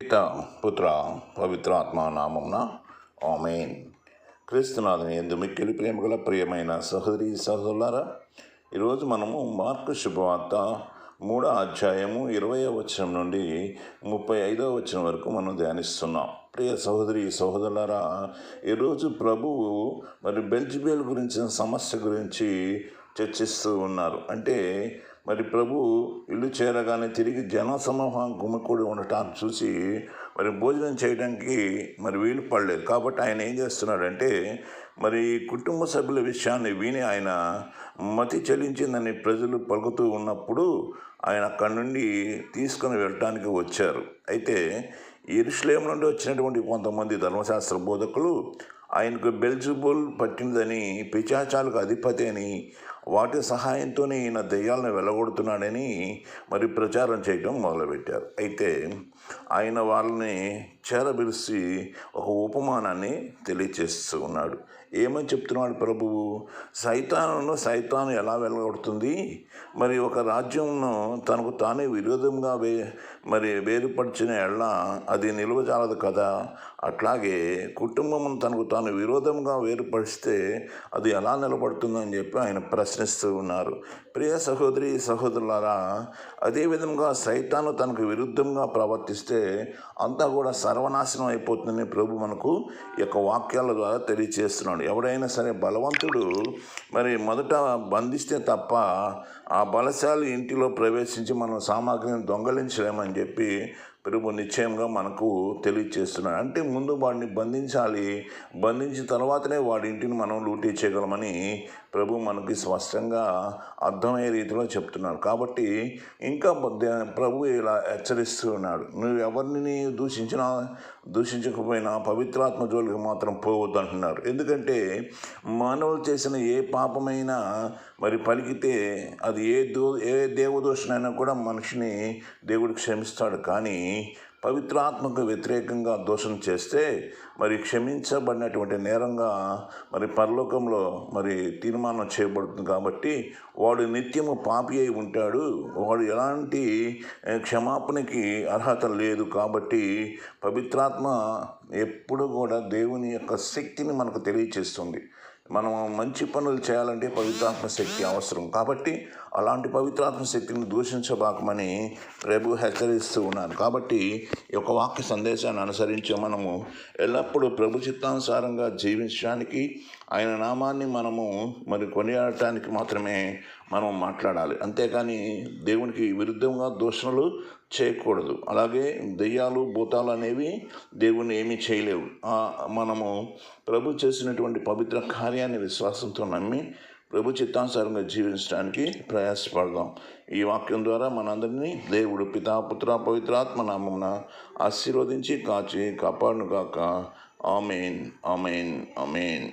పిత పుత్ర పవిత్రాత్మ నామమున ఆమేన్. క్రీస్తునాథుని యందు మిక్కిలి ప్రేమ గల ప్రియమైన సహోదరి సహోదరులారా, ఈరోజు మనము మార్కు శుభవార్త 3వ అధ్యాయము 20వ వచనం నుండి 35వ వచనం వరకు మనం ధ్యానిస్తున్నాం. ప్రియ సహోదరి సహోదరులారా, ఈరోజు ప్రభువు బెల్జబూల్ గురించిన సమస్య గురించి చర్చిస్తూ ఉన్నారు. అంటే ప్రభు ఇల్లు చేరగానే తిరిగి జనసమూహం గుమికూడి ఉండటాన్ని చూసి భోజనం చేయడానికి వీలు పడలేదు. కాబట్టి ఆయన ఏం చేస్తున్నాడంటే కుటుంబ సభ్యుల విషయాన్ని విని ఆయన మతి చెల్లించిందని ప్రజలు పలుకుతూ ఉన్నప్పుడు ఆయన అక్కడి నుండి తీసుకుని వెళ్ళటానికి వచ్చారు. అయితే యెరూషలేము నుండి వచ్చినటువంటి కొంతమంది ధర్మశాస్త్ర బోధకులు ఆయనకు బెల్జబూల్ పట్టినదని, పిశాచాలకు అధిపతి అని, వాటి సహాయంతోనే ఈయన దెయ్యాలను వెళ్ళగొడుతున్నాడని ప్రచారం చేయడం మొదలుపెట్టారు. అయితే ఆయన వాళ్ళని చేరబిలిసి ఒక ఉపమానాన్ని తెలియచేస్తూ ఉన్నాడు. ఏమని చెప్తున్నాడు ప్రభువు? సైతాను ఎలా వెళ్ళగొడుతుంది? ఒక రాజ్యంను తనకు తానే విరోధంగా వేరుపరిచిన ఎళ్ళ అది నిలువజాలదు కదా. అట్లాగే కుటుంబం తనకు తాను విరోధంగా వేరుపరిస్తే అది ఎలా నిలబడుతుందని చెప్పి ఆయన ప్రశ్నిస్తూ ఉన్నారు. ప్రియ సహోదరి సహోదరులారా, అదేవిధంగా సైతాను తనకు విరుద్ధంగా ప్రవర్తిస్తే అంతా కూడా సర్వనాశనం అయిపోతుందని ప్రభు మనకు ఈ యొక్క వాక్యాల ద్వారా తెలియచేస్తున్నాడు. ఎవడైనా సరే బలవంతుడు మొదట బంధిస్తే తప్ప ఆ బలశాలి ఇంటిలో ప్రవేశించి మనం సామాగ్రిని దొంగలించలేమని చెప్పి ప్రభు నిశ్చయంగా మనకు తెలియచేస్తున్నాడు. అంటే ముందు వాడిని బంధించాలి, బంధించిన తర్వాతనే వాడి ఇంటిని మనం లూటీ చేయగలమని ప్రభు మనకి స్పష్టంగా అర్థమయ్యే రీతిలో చెప్తున్నాడు. కాబట్టి ఇంకా ప్రభు ఇలా హెచ్చరిస్తూ ఉన్నాడు, నువ్వు ఎవరిని దూషించకపోయినా పవిత్రాత్మ జోలికి మాత్రం పోవద్దు అంటున్నారు. ఎందుకంటే మానవులు చేసిన ఏ పాపమైనా పలికితే అది ఏ దేవదోషనైనా కూడా మనిషిని దేవుడు క్షమిస్తాడు. కానీ పవిత్రాత్మకు వ్యతిరేకంగా దోషం చేస్తే క్షమించబడినటువంటి నేరంగా పరలోకంలో తీర్మానం చేయబడుతుంది. కాబట్టి వాడు నిత్యము పాపి అయి ఉంటాడు, వాడు ఎలాంటి క్షమాపణకి అర్హత లేదు. కాబట్టి పవిత్రాత్మ ఎప్పుడు కూడా దేవుని యొక్క శక్తిని మనకు తెలియచేస్తుంది. మనం మంచి పనులు చేయాలంటే పవిత్రాత్మ శక్తి అవసరం. కాబట్టి అలాంటి పవిత్రాత్మ శక్తిని దూషించబాకమని ప్రభు హెచ్చరిస్తూ ఉన్నాను. కాబట్టి ఈ యొక్క వాక్య సందేశాన్ని అనుసరించి మనము ఎల్లప్పుడూ ప్రభు చిత్తానుసారంగా జీవించడానికి, ఆయన నామాన్ని మనము కొనియాడటానికి మాత్రమే మనం మాట్లాడాలి. అంతేకాని దేవునికి విరుద్ధంగా దూషణలు చేయకూడదు. అలాగే దెయ్యాలు భూతాలు అనేవి దేవుణ్ణి ఏమీ చేయలేవు. మనము ప్రభు చేసినటువంటి పవిత్ర కార్యాన్ని విశ్వాసంతో నమ్మి ప్రభు చిత్తానుసారంగా జీవించడానికి ప్రయాసపడదాం. ఈ వాక్యం ద్వారా మనందరినీ దేవుడు పితా పుత్ర పవిత్రాత్మ నామమున ఆశీర్వదించి కాచి కాపాడునుగాక. ఆమేన్, ఆమేన్, ఆమేన్.